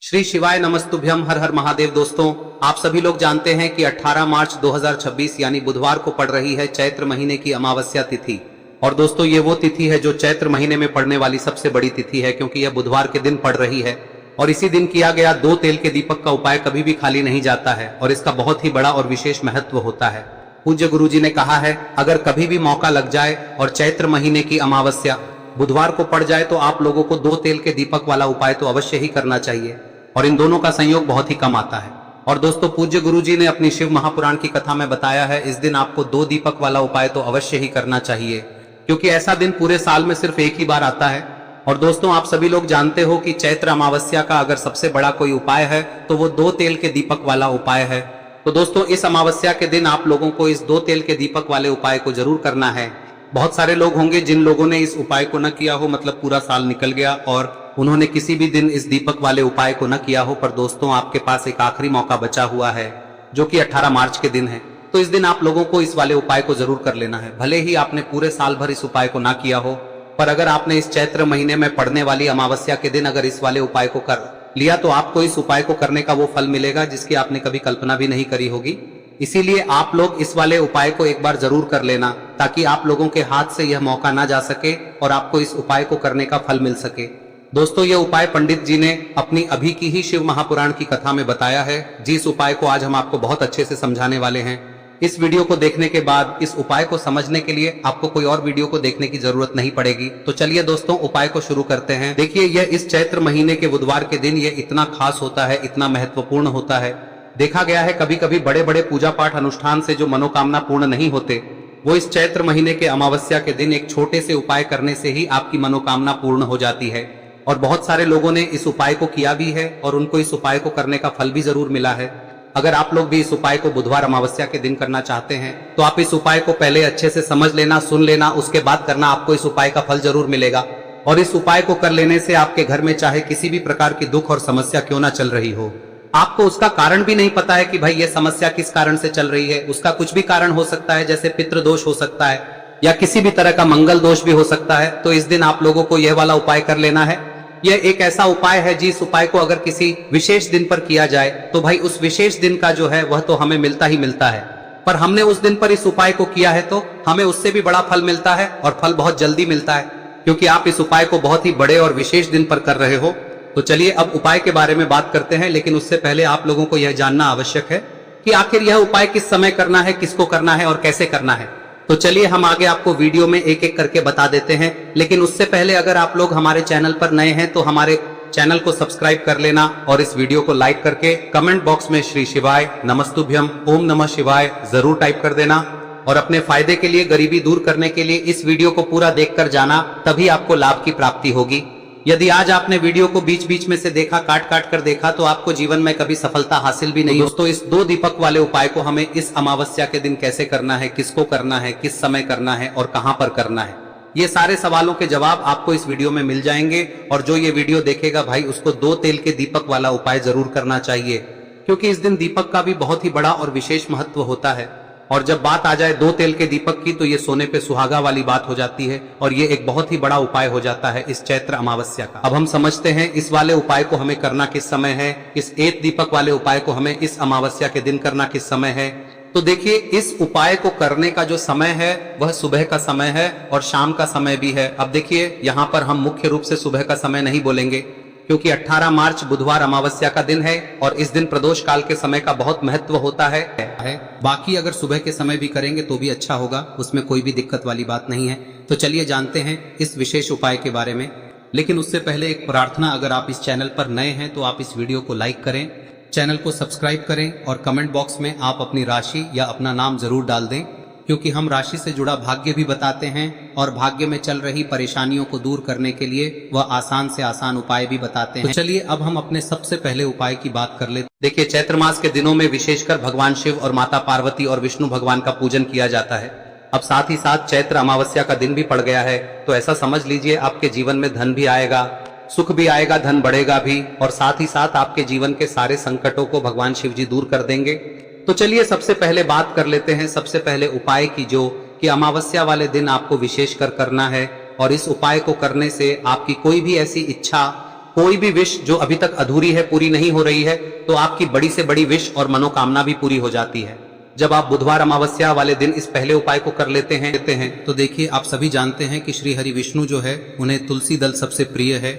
श्री शिवाय नमस्तुभ्यम हर हर महादेव। दोस्तों, आप सभी लोग जानते हैं कि 18 मार्च 2026 यानी बुधवार को पड़ रही है चैत्र महीने की अमावस्या तिथि। और दोस्तों, ये वो तिथि है जो चैत्र महीने में पड़ने वाली सबसे बड़ी तिथि है, क्योंकि यह बुधवार के दिन पड़ रही है। और इसी दिन किया गया 2 तेल के दीपक का उपाय कभी भी खाली नहीं जाता है और इसका बहुत ही बड़ा और विशेष महत्व होता है। पूज्य गुरु जी ने कहा है, अगर कभी भी मौका लग जाए और चैत्र महीने की अमावस्या बुधवार को पड़ जाए तो आप लोगों को 2 तेल के दीपक वाला उपाय तो अवश्य ही करना चाहिए। और इन दोनों का संयोग बहुत ही कम आता है। और दोस्तों, पूज्य गुरु जी ने अपनी शिव महापुराण की कथा में बताया है, इस दिन आपको 2 दीपक वाला उपाय तो अवश्य ही करना चाहिए, क्योंकि ऐसा दिन पूरे साल में सिर्फ एक ही बार आता है। और दोस्तों, आप सभी लोग जानते हो कि चैत्र अमावस्या का अगर सबसे बड़ा कोई उपाय है तो वो 2 तेल के दीपक वाला उपाय है। तो दोस्तों, इस अमावस्या के दिन आप लोगों को इस 2 तेल के दीपक वाले उपाय को जरूर करना है। बहुत सारे लोग होंगे जिन लोगों ने इस उपाय को न किया हो, मतलब पूरा साल निकल गया और उन्होंने किसी भी दिन इस दीपक वाले उपाय को न किया हो। पर दोस्तों, आपके पास एक आखिरी मौका बचा हुआ है, जो कि 18 मार्च के दिन है। तो इस दिन आप लोगों को इस वाले उपाय को जरूर कर लेना है। भले ही आपने पूरे साल भर इस उपाय को ना किया हो, पर अगर आपने इस चैत्र महीने में पड़ने वाली अमावस्या के दिन अगर इस वाले उपाय को कर लिया तो आपको इस उपाय को करने का वो फल मिलेगा जिसकी आपने कभी कल्पना भी नहीं करी होगी। इसीलिए आप लोग इस वाले उपाय को एक बार जरूर कर लेना, ताकि आप लोगों के हाथ से यह मौका ना जा सके और आपको इस उपाय को करने का फल मिल सके। दोस्तों, यह उपाय पंडित जी ने अपनी अभी की ही शिव महापुराण की कथा में बताया है, जिस उपाय को आज हम आपको बहुत अच्छे से समझाने वाले हैं। इस वीडियो को देखने के बाद इस उपाय को समझने के लिए आपको कोई और वीडियो को देखने की जरूरत नहीं पड़ेगी। तो चलिए दोस्तों, उपाय को शुरू करते हैं। देखिए, यह इस चैत्र महीने के बुधवार के दिन यह इतना खास होता है, इतना महत्वपूर्ण होता है। देखा गया है कभी कभी बड़े बड़े पूजा पाठ अनुष्ठान से जो मनोकामना पूर्ण नहीं होते, वो इस चैत्र महीने के अमावस्या के दिन एक छोटे से उपाय करने से ही आपकी मनोकामना पूर्ण हो जाती है। और बहुत सारे लोगों ने इस उपाय को किया भी है और उनको इस उपाय को करने का फल भी जरूर मिला है। अगर आप लोग भी इस उपाय को बुधवार अमावस्या के दिन करना चाहते हैं तो आप इस उपाय को पहले अच्छे से समझ लेना, सुन लेना, उसके बाद करना। आपको इस उपाय का फल जरूर मिलेगा। और इस उपाय को कर लेने से आपके घर में चाहे किसी भी प्रकार की दुख और समस्या क्यों ना चल रही हो, आपको उसका कारण भी नहीं पता है कि भाई ये समस्या किस कारण से चल रही है, उसका कुछ भी कारण हो सकता है, जैसे पितृदोष हो सकता है या किसी भी तरह का मंगल दोष भी हो सकता है। तो इस दिन आप लोगों को यह वाला उपाय कर लेना है। यह एक ऐसा उपाय है जिस उपाय को अगर किसी विशेष दिन पर किया जाए तो भाई उस विशेष दिन का जो है वह तो हमें मिलता ही मिलता है। पर हमने उस दिन पर इस उपाय को किया है तो हमें उससे भी बड़ा फल मिलता है, और फल बहुत जल्दी मिलता है, क्योंकि आप इस उपाय को बहुत ही बड़े और विशेष दिन पर कर रहे हो। तो चलिए अब उपाय के बारे में बात करते हैं, लेकिन उससे पहले आप लोगों को यह जानना आवश्यक है कि आखिर यह उपाय किस समय करना है, किसको करना है और कैसे करना है। तो चलिए हम आगे आपको वीडियो में एक एक करके बता देते हैं। लेकिन उससे पहले अगर आप लोग हमारे चैनल पर नए हैं तो हमारे चैनल को सब्सक्राइब कर लेना और इस वीडियो को लाइक करके कमेंट बॉक्स में श्री शिवाय नमस्तुभ्यम ओम नमः शिवाय जरूर टाइप कर देना। और अपने फायदे के लिए, गरीबी दूर करने के लिए इस वीडियो को पूरा देखकर जाना, तभी आपको लाभ की प्राप्ति होगी। यदि आज आपने वीडियो को बीच बीच में से देखा, काट काट कर देखा, तो आपको जीवन में कभी सफलता हासिल भी नहीं। दोस्तों, इस 2 दीपक वाले उपाय को हमें इस अमावस्या के दिन कैसे करना है, किसको करना है, किस समय करना है और कहां पर करना है, ये सारे सवालों के जवाब आपको इस वीडियो में मिल जाएंगे। और जो ये वीडियो देखेगा भाई, उसको 2 तेल के दीपक वाला उपाय जरूर करना चाहिए, क्योंकि इस दिन दीपक का भी बहुत ही बड़ा और विशेष महत्व होता है। और जब बात आ जाए 2 तेल के दीपक की तो ये सोने पे सुहागा वाली बात हो जाती है, और ये एक बहुत ही बड़ा उपाय हो जाता है इस चैत्र अमावस्या का। अब हम समझते हैं इस वाले उपाय को हमें करना किस समय है, इस 1 दीपक वाले उपाय को हमें इस अमावस्या के दिन करना किस समय है। तो देखिए, इस उपाय को करने का जो समय है वह सुबह का समय है और शाम का समय भी है। अब देखिए, यहाँ पर हम मुख्य रूप से सुबह का समय नहीं बोलेंगे, क्योंकि 18 मार्च बुधवार अमावस्या का दिन है और इस दिन प्रदोष काल के समय का बहुत महत्व होता है। बाकी अगर सुबह के समय भी करेंगे तो भी अच्छा होगा, उसमें कोई भी दिक्कत वाली बात नहीं है। तो चलिए जानते हैं इस विशेष उपाय के बारे में। लेकिन उससे पहले एक प्रार्थना, अगर आप इस चैनल पर नए हैं तो आप इस वीडियो को लाइक करें, चैनल को सब्सक्राइब करें और कमेंट बॉक्स में आप अपनी राशि या अपना नाम जरूर डाल दें, क्योंकि हम राशि से जुड़ा भाग्य भी बताते हैं और भाग्य में चल रही परेशानियों को दूर करने के लिए वह आसान से आसान उपाय भी बताते हैं। तो चलिए अब हम अपने सबसे पहले उपाय की बात कर लेते। देखिए, चैत्र मास के दिनों में विशेषकर भगवान शिव और माता पार्वती और विष्णु भगवान का पूजन किया जाता है। अब साथ ही साथ चैत्र अमावस्या का दिन भी पड़ गया है, तो ऐसा समझ लीजिए आपके जीवन में धन भी आएगा, सुख भी आएगा, धन बढ़ेगा भी, और साथ ही साथ आपके जीवन के सारे संकटों को भगवान शिव जी दूर कर देंगे। तो चलिए सबसे पहले बात कर लेते हैं सबसे पहले उपाय की, जो कि अमावस्या वाले दिन आपको विशेष कर करना है। और इस उपाय को करने से आपकी कोई भी ऐसी इच्छा कोई भी विश जो अभी तक अधूरी है, पूरी नहीं हो रही है, तो आपकी बड़ी से बड़ी विश और मनोकामना भी पूरी हो जाती है। जब आप बुधवार अमावस्या वाले दिन इस पहले उपाय को कर लेते हैं तो देखिए, आप सभी जानते हैं कि श्री हरि विष्णु जो है उन्हें तुलसी दल सबसे प्रिय है।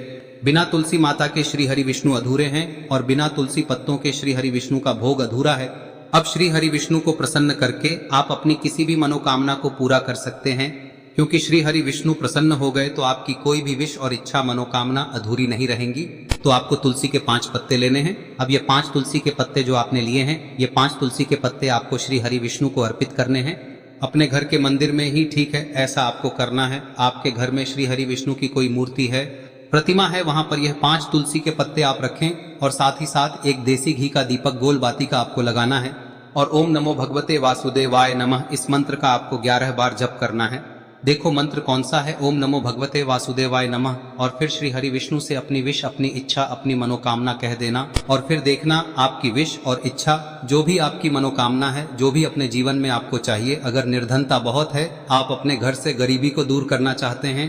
बिना तुलसी माता के श्री हरि विष्णु अधूरे हैं और बिना तुलसी पत्तों के श्री हरि विष्णु का भोग अधूरा है। अब श्री हरि विष्णु को प्रसन्न करके आप अपनी किसी भी मनोकामना को पूरा कर सकते हैं, क्योंकि श्री हरि विष्णु प्रसन्न हो गए तो आपकी कोई भी विश और इच्छा मनोकामना अधूरी नहीं रहेंगी। तो आपको तुलसी के 5 पत्ते लेने हैं। अब ये 5 तुलसी के पत्ते जो आपने लिए हैं, ये 5 तुलसी के पत्ते आपको श्री हरि विष्णु को अर्पित करने हैं। अपने घर के मंदिर में ही ठीक है, ऐसा आपको करना है। आपके घर में श्री हरि विष्णु की कोई मूर्ति है, प्रतिमा है, वहां पर यह 5 तुलसी के पत्ते आप रखें और साथ ही साथ एक देसी घी का दीपक गोल बाती का आपको लगाना है और ओम नमो भगवते वासुदेवाय नमः इस मंत्र का आपको 11 बार जप करना है। देखो मंत्र कौन सा है, ओम नमो भगवते वासुदेवाय नमः, और फिर श्री हरि विष्णु से अपनी विश, अपनी इच्छा, अपनी मनोकामना कह देना और फिर देखना आपकी विश और इच्छा, जो भी आपकी मनोकामना है, जो भी अपने जीवन में आपको चाहिए। अगर निर्धनता बहुत है, आप अपने घर से गरीबी को दूर करना चाहते हैं,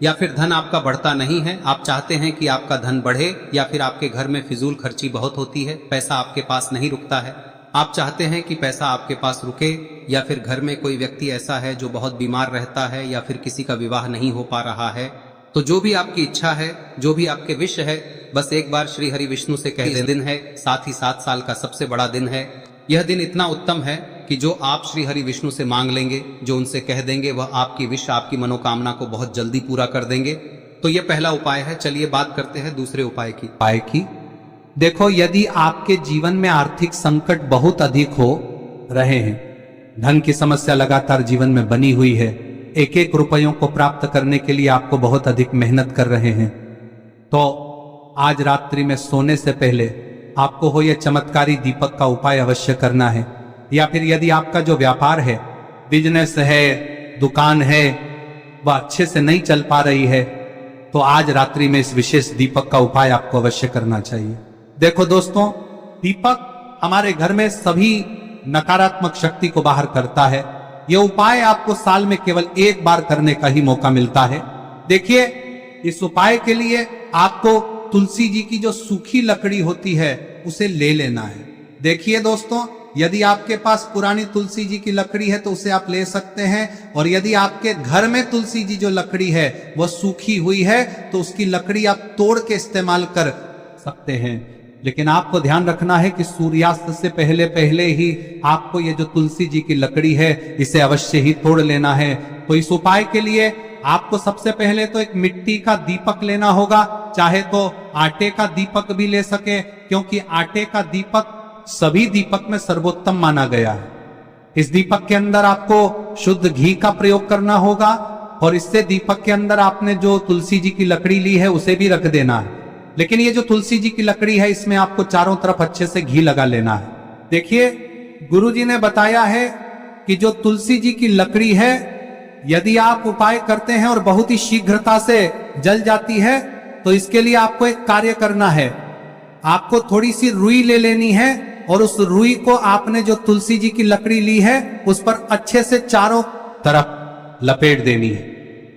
या फिर धन आपका बढ़ता नहीं है, आप चाहते हैं कि आपका धन बढ़े, या फिर आपके घर में फिजूल खर्ची बहुत होती है, पैसा आपके पास नहीं रुकता है, आप चाहते हैं कि पैसा आपके पास रुके, या फिर घर में कोई व्यक्ति ऐसा है जो बहुत बीमार रहता है, या फिर किसी का विवाह नहीं हो पा रहा है, तो जो भी आपकी इच्छा है, जो भी आपके विश है, बस एक बार श्री हरि विष्णु से कह दें। दिन है, साथ ही 7 साल का सबसे बड़ा दिन है। यह दिन इतना उत्तम है कि जो आप श्री हरि विष्णु से मांग लेंगे, जो उनसे कह देंगे, वह आपकी विश, आपकी मनोकामना को बहुत जल्दी पूरा कर देंगे। तो यह पहला उपाय है। चलिए बात करते हैं दूसरे उपाय की। देखो, यदि आपके जीवन में आर्थिक संकट बहुत अधिक हो रहे हैं, धन की समस्या लगातार जीवन में बनी हुई है, एक एक रुपयों को प्राप्त करने के लिए आपको बहुत अधिक मेहनत कर रहे हैं, तो आज रात्रि में सोने से पहले आपको हो यह चमत्कारी दीपक का उपाय अवश्य करना है। या फिर यदि आपका जो व्यापार है, बिजनेस है, दुकान है, वह अच्छे से नहीं चल पा रही है, तो आज रात्रि में इस विशेष दीपक का उपाय आपको अवश्य करना चाहिए। देखो दोस्तों, दीपक हमारे घर में सभी नकारात्मक शक्ति को बाहर करता है। यह उपाय आपको साल में केवल 1 बार करने का ही मौका मिलता है। देखिए, इस उपाय के लिए आपको तुलसी जी की जो सूखी लकड़ी होती है उसे ले लेना है। देखिए दोस्तों, यदि आपके पास पुरानी तुलसी जी की लकड़ी है तो उसे आप ले सकते हैं, और यदि आपके घर में तुलसी जी जो लकड़ी है वह सूखी हुई है तो उसकी लकड़ी आप तोड़ के इस्तेमाल कर सकते हैं। लेकिन आपको ध्यान रखना है कि सूर्यास्त से पहले पहले ही आपको ये जो तुलसी जी की लकड़ी है इसे अवश्य ही तोड़ लेना है। तो इस उपाय के लिए आपको सबसे पहले तो एक मिट्टी का दीपक लेना होगा, चाहे तो आटे का दीपक भी ले सके, क्योंकि आटे का दीपक सभी दीपक में सर्वोत्तम माना गया है। इस दीपक के अंदर आपको शुद्ध घी का प्रयोग करना होगा, और इससे दीपक के अंदर आपने जो तुलसी जी की लकड़ी ली है उसे भी रख देना है। लेकिन ये जो तुलसी जी की लकड़ी है, इसमें आपको चारों तरफ अच्छे से घी लगा लेना है। देखिए, गुरुजी ने बताया है कि जो तुलसी जी की लकड़ी है, यदि आप उपाय करते हैं और बहुत ही शीघ्रता से जल जाती है, तो इसके लिए आपको एक कार्य करना है। आपको थोड़ी सी रुई ले लेनी है और उस रुई को आपने जो तुलसी जी की लकड़ी ली है उस पर अच्छे से चारों तरफ लपेट देनी है।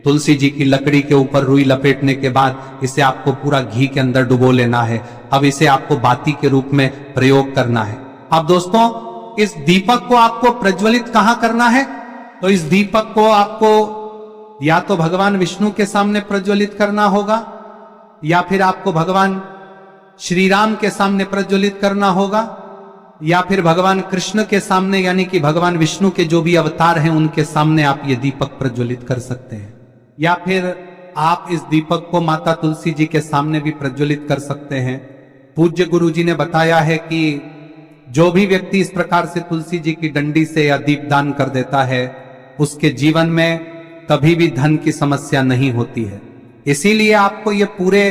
तुलसी जी की लकड़ी के ऊपर रुई लपेटने के बाद इसे आपको पूरा घी के अंदर डुबो लेना है। अब इसे आपको बाती के रूप में प्रयोग करना है। अब दोस्तों, इस दीपक को आपको प्रज्वलित कहां करना है? तो इस दीपक को आपको या तो भगवान विष्णु के सामने प्रज्वलित करना होगा, या फिर आपको भगवान श्री राम के सामने प्रज्वलित करना होगा, या फिर भगवान कृष्ण के सामने, यानी कि भगवान विष्णु के जो भी अवतार हैं उनके सामने आप ये दीपक प्रज्वलित कर सकते हैं। या फिर आप इस दीपक को माता तुलसी जी के सामने भी प्रज्वलित कर सकते हैं। पूज्य गुरु जी ने बताया है कि जो भी व्यक्ति इस प्रकार से तुलसी जी की डंडी से या दीपदान कर देता है, उसके जीवन में कभी भी धन की समस्या नहीं होती है। इसीलिए आपको ये पूरे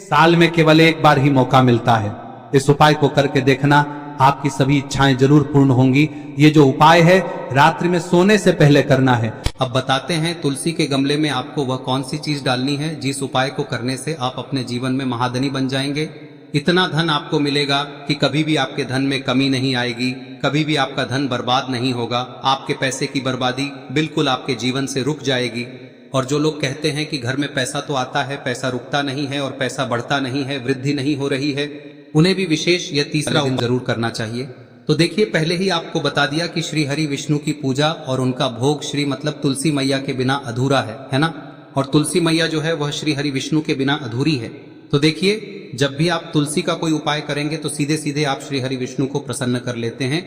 साल में केवल 1 बार ही मौका मिलता है। इस उपाय को करके देखना, आपकी सभी इच्छाएं जरूर पूर्ण होंगी। ये जो उपाय है रात्रि में सोने से पहले करना है। अब बताते हैं तुलसी के गमले में आपको वह कौन सी चीज डालनी है जिस उपाय को करने से आप अपने जीवन में महाधनी बन जाएंगे। इतना धन आपको मिलेगा कि कभी भी आपके धन में कमी नहीं आएगी, कभी भी आपका धन बर्बाद नहीं होगा। आपके पैसे की बर्बादी बिल्कुल आपके जीवन से रुक जाएगी। और जो लोग कहते हैं कि घर में पैसा तो आता है, पैसा रुकता नहीं है और पैसा बढ़ता नहीं है, वृद्धि नहीं हो रही है, उन्हें भी विशेष यह तीसरा दिन जरूर करना चाहिए। तो देखिए, पहले ही आपको बता दिया कि श्री हरि विष्णु की पूजा और उनका भोग श्री मतलब तुलसी मैया के बिना अधूरा है ना। और तुलसी मैया जो है वह श्री हरि विष्णु के बिना अधूरी है। तो देखिए, जब भी आप तुलसी का कोई उपाय करेंगे तो सीधे सीधे आप श्री हरि विष्णु को प्रसन्न कर लेते हैं।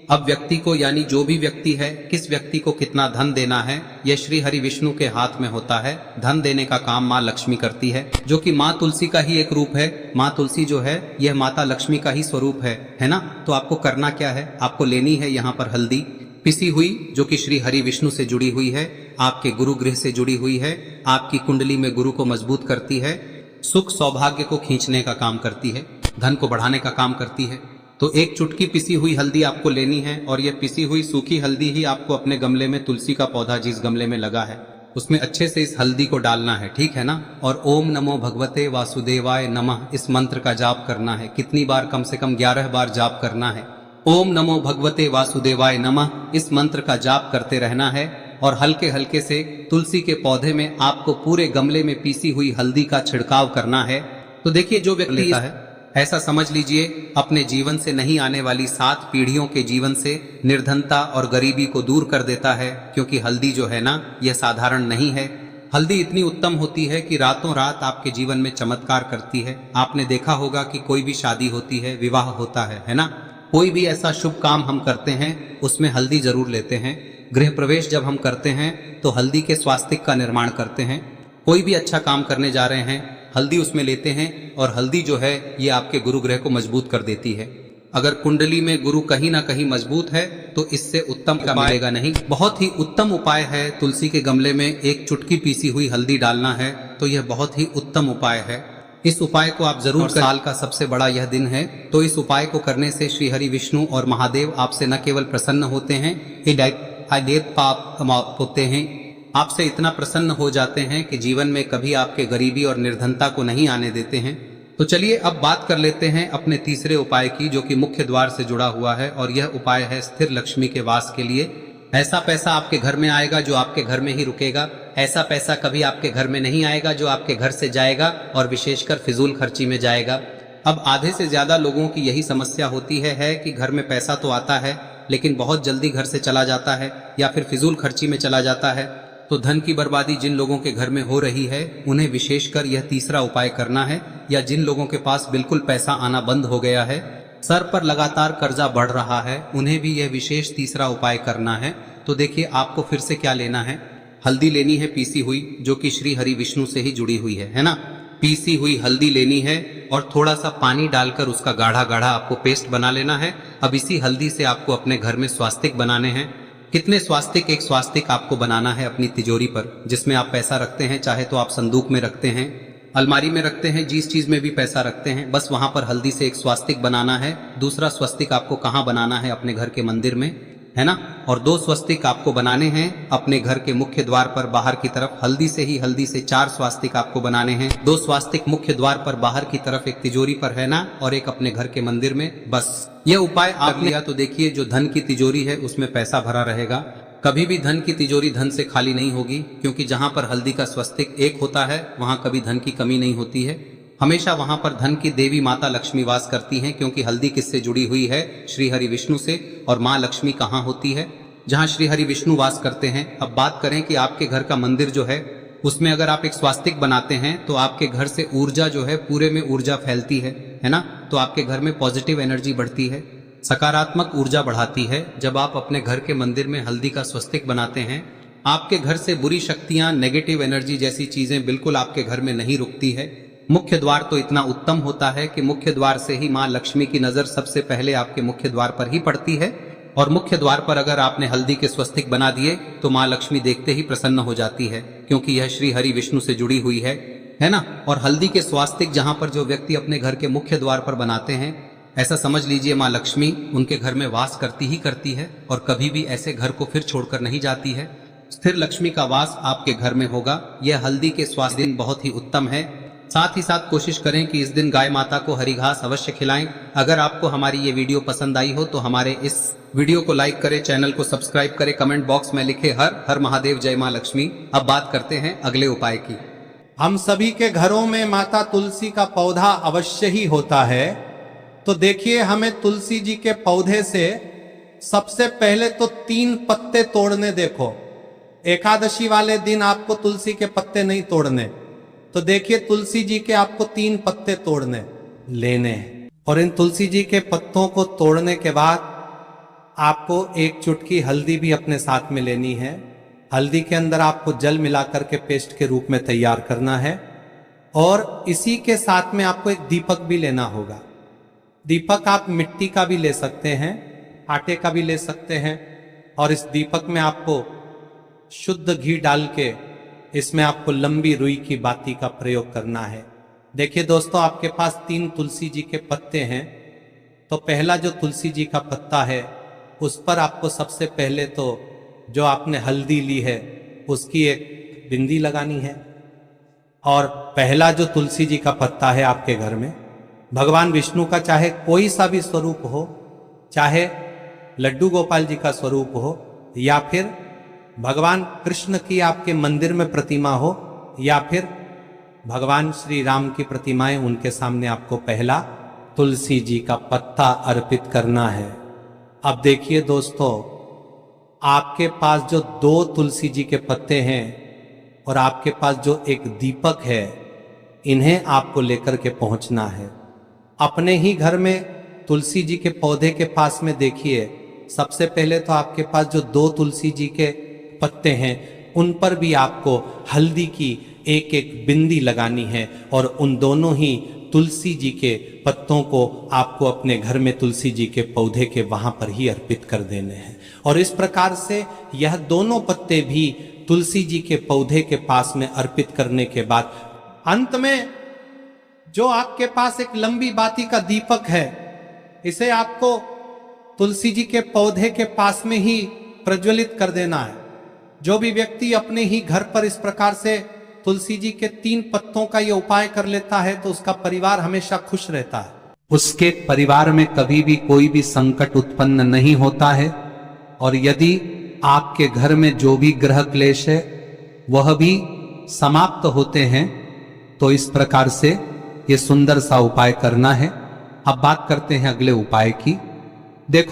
अब व्यक्ति को, यानी जो भी व्यक्ति है, किस व्यक्ति को कितना धन देना है, यह श्री हरि विष्णु के हाथ में होता है। धन देने का काम माँ लक्ष्मी करती है, जो कि माँ तुलसी का ही एक रूप है। माँ तुलसी जो है यह माता लक्ष्मी का ही स्वरूप है ना। तो आपको करना क्या है, आपको लेनी है यहाँ पर हल्दी पिसी हुई, जो कि श्री हरि विष्णु से जुड़ी हुई है, आपके गुरु गृह से जुड़ी हुई है, आपकी कुंडली में गुरु को मजबूत करती है, सुख सौभाग्य को खींचने का काम करती है, धन को बढ़ाने का काम करती है। तो एक चुटकी पिसी हुई हल्दी आपको लेनी है और यह पिसी हुई सूखी हल्दी ही आपको अपने गमले में, तुलसी का पौधा जिस गमले में लगा है उसमें अच्छे से इस हल्दी को डालना है, ठीक है ना। और ओम नमो भगवते वासुदेवाय नमः इस मंत्र का जाप करना है। कितनी बार? कम से कम 11 बार जाप करना है। ओम नमो भगवते वासुदेवाय नमः इस मंत्र का जाप करते रहना है और हल्के हल्के से तुलसी के पौधे में आपको पूरे गमले में पीसी हुई हल्दी का छिड़काव करना है। तो देखिए, जो व्यक्ति लेता है, ऐसा समझ लीजिए अपने जीवन से नहीं आने वाली 7 पीढ़ियों के जीवन से निर्धनता और गरीबी को दूर कर देता है। क्योंकि हल्दी जो है ना, यह साधारण नहीं है। हल्दी इतनी उत्तम होती है कि रातों रात आपके जीवन में चमत्कार करती है। आपने देखा होगा कि कोई भी शादी होती है, विवाह होता है ना, कोई भी ऐसा शुभ काम हम करते हैं उसमें हल्दी जरूर लेते हैं। गृह प्रवेश जब हम करते हैं तो हल्दी के स्वास्तिक का निर्माण करते हैं। कोई भी अच्छा काम करने जा रहे हैं, हल्दी उसमें लेते हैं और हल्दी जो है ये आपके गुरु ग्रह को मजबूत कर देती है। अगर कुंडली में गुरु कहीं ना कहीं मजबूत है तो इससे उत्तम का मिलेगा नहीं। बहुत ही उत्तम उपाय है, तुलसी के गमले में एक चुटकी पीसी हुई हल्दी डालना है, तो यह बहुत ही उत्तम उपाय है। इस उपाय को आप जरूर, साल का सबसे बड़ा यह दिन है, तो इस उपाय को करने से श्री हरि विष्णु और महादेव आपसे न केवल प्रसन्न होते हैं, पाप होते हैं, आपसे इतना प्रसन्न हो जाते हैं कि जीवन में कभी आपके गरीबी और निर्धनता को नहीं आने देते हैं। तो चलिए अब बात कर लेते हैं अपने तीसरे उपाय की, जो कि मुख्य द्वार से जुड़ा हुआ है और यह उपाय है स्थिर लक्ष्मी के वास के लिए। ऐसा पैसा आपके घर में आएगा जो आपके घर में ही रुकेगा। ऐसा पैसा कभी आपके घर में नहीं आएगा जो आपके घर से जाएगा और विशेषकर फिजूल खर्ची में जाएगा। अब आधे से ज्यादा लोगों की यही समस्या होती है कि घर में पैसा तो आता है लेकिन बहुत जल्दी घर से चला जाता है या फिर फिजूल खर्ची में चला जाता है। तो धन की बर्बादी जिन लोगों के घर में हो रही है उन्हें विशेषकर यह तीसरा उपाय करना है, या जिन लोगों के पास बिल्कुल पैसा आना बंद हो गया है, सर पर लगातार कर्जा बढ़ रहा है, उन्हें भी यह विशेष तीसरा उपाय करना है। तो देखिए, आपको फिर से क्या लेना है, हल्दी लेनी है पीसी हुई, जो कि श्री हरि विष्णु से ही जुड़ी हुई है ना। पीसी हुई हल्दी लेनी है और थोड़ा सा पानी डालकर उसका गाढ़ा गाढ़ा आपको पेस्ट बना लेना है। अब इसी हल्दी से आपको अपने घर में स्वास्तिक बनाने हैं। कितने स्वास्तिक? एक स्वास्तिक आपको बनाना है अपनी तिजोरी पर, जिसमें आप पैसा रखते हैं, चाहे तो आप संदूक में रखते हैं, अलमारी में रखते हैं, जिस चीज में भी पैसा रखते हैं, बस वहां पर हल्दी से एक स्वास्तिक बनाना है। दूसरा स्वस्तिक आपको कहाँ बनाना है? अपने घर के मंदिर में, है ना। और 2 स्वस्तिक आपको बनाने हैं अपने घर के मुख्य द्वार पर बाहर की तरफ। हल्दी से 4 स्वास्तिक आपको बनाने हैं। 2 स्वास्तिक मुख्य द्वार पर बाहर की तरफ, एक तिजोरी पर, है ना, और एक अपने घर के मंदिर में। बस यह उपाय आप लिया तो देखिए, जो धन की तिजोरी है उसमें पैसा भरा रहेगा। कभी भी धन की तिजोरी धन से खाली नहीं होगी, क्योंकि जहां पर हल्दी का स्वस्तिक एक होता है वहां कभी धन की कमी नहीं होती है। हमेशा वहां पर धन की देवी माता लक्ष्मी वास करती हैं, क्योंकि हल्दी किससे जुड़ी हुई है? श्री हरि विष्णु से। और माँ लक्ष्मी कहाँ होती है? जहाँ श्री हरि विष्णु वास करते हैं। अब बात करें कि आपके घर का मंदिर जो है उसमें अगर आप एक स्वास्तिक बनाते हैं तो आपके घर से ऊर्जा जो है, पूरे में ऊर्जा फैलती है ना। तो आपके घर में पॉजिटिव एनर्जी बढ़ती है, सकारात्मक ऊर्जा बढ़ाती है। जब आप अपने घर के मंदिर में हल्दी का स्वस्तिक बनाते हैं, आपके घर से बुरी शक्तियां, नेगेटिव एनर्जी जैसी चीजें बिल्कुल आपके घर में नहीं रुकती है। मुख्य द्वार तो इतना उत्तम होता है कि मुख्य द्वार से ही माँ लक्ष्मी की नजर सबसे पहले आपके मुख्य द्वार पर ही पड़ती है। और मुख्य द्वार पर अगर आपने हल्दी के स्वस्तिक बना दिए तो माँ लक्ष्मी देखते ही प्रसन्न हो जाती है, क्योंकि यह श्री हरि विष्णु से जुड़ी हुई है ना। और हल्दी के स्वास्तिक जहां पर जो व्यक्ति अपने घर के मुख्य द्वार पर बनाते हैं, ऐसा समझ लीजिए माँ लक्ष्मी उनके घर में वास करती ही करती है और कभी भी ऐसे घर को फिर छोड़कर नहीं जाती है। स्थिर लक्ष्मी का वास आपके घर में होगा। यह हल्दी के स्वास्तिक बहुत ही उत्तम है। साथ ही साथ कोशिश करें कि इस दिन गाय माता को हरी घास अवश्य खिलाएं। अगर आपको हमारी ये वीडियो पसंद आई हो तो हमारे इस वीडियो को लाइक करें, चैनल को सब्सक्राइब करें, कमेंट बॉक्स में लिखे हर हर महादेव, जय मां लक्ष्मी। अब बात करते हैं अगले उपाय की। हम सभी के घरों में माता तुलसी का पौधा अवश्य ही होता है। तो देखिए, हमें तुलसी जी के पौधे से सबसे पहले तो 3 पत्ते तोड़ने। देखो, एकादशी वाले दिन आपको तुलसी के पत्ते नहीं तोड़ने। तो देखिए, तुलसी जी के आपको 3 पत्ते तोड़ने लेने, और इन तुलसी जी के पत्तों को तोड़ने के बाद आपको 1 चुटकी हल्दी भी अपने साथ में लेनी है। हल्दी के अंदर आपको जल मिलाकर के पेस्ट के रूप में तैयार करना है, और इसी के साथ में आपको एक दीपक भी लेना होगा। दीपक आप मिट्टी का भी ले सकते हैं, आटे का भी ले सकते हैं, और इस दीपक में आपको शुद्ध घी डाल के इसमें आपको लंबी रुई की बाती का प्रयोग करना है। देखिए दोस्तों, आपके पास 3 तुलसी जी के पत्ते हैं। तो पहला जो तुलसी जी का पत्ता है उस पर आपको सबसे पहले तो जो आपने हल्दी ली है उसकी एक बिंदी लगानी है। और पहला जो तुलसी जी का पत्ता है आपके घर में, भगवान विष्णु का चाहे कोई सा भी स्वरूप हो, चाहे लड्डू गोपाल जी का स्वरूप हो, या फिर भगवान कृष्ण की आपके मंदिर में प्रतिमा हो, या फिर भगवान श्री राम की प्रतिमाएं, उनके सामने आपको पहला तुलसी जी का पत्ता अर्पित करना है। अब देखिए दोस्तों, आपके पास जो 2 तुलसी जी के पत्ते हैं और आपके पास जो एक दीपक है, इन्हें आपको लेकर के पहुंचना है। अपने ही घर में तुलसी जी के पौधे के पास में देखिए, सबसे पहले तो आपके पास जो 2 तुलसी जी के पत्ते हैं उन पर भी आपको हल्दी की एक बिंदी लगानी है, और उन दोनों ही तुलसी जी के पत्तों को आपको अपने घर में तुलसी जी के पौधे के वहां पर ही अर्पित कर देने हैं। और इस प्रकार से यह दोनों पत्ते भी तुलसी जी के पौधे के पास में अर्पित करने के बाद अंत में जो आपके पास एक लंबी बाती का दीपक है, इसे आपको तुलसी जी के पौधे के पास में ही प्रज्वलित कर देना है। जो भी व्यक्ति अपने ही घर पर इस प्रकार से तुलसी जी के 3 पत्तों का ये उपाय कर लेता है तो उसका परिवार हमेशा खुश रहता है। उसके परिवार में कभी भी कोई भी संकट उत्पन्न नहीं होता है, और यदि आपके घर में जो भी ग्रह क्लेश है वह भी समाप्त होते हैं। तो इस प्रकार से ये सुंदर सा उपाय करना है। अब बात करते हैं अगले उपाय की। देखो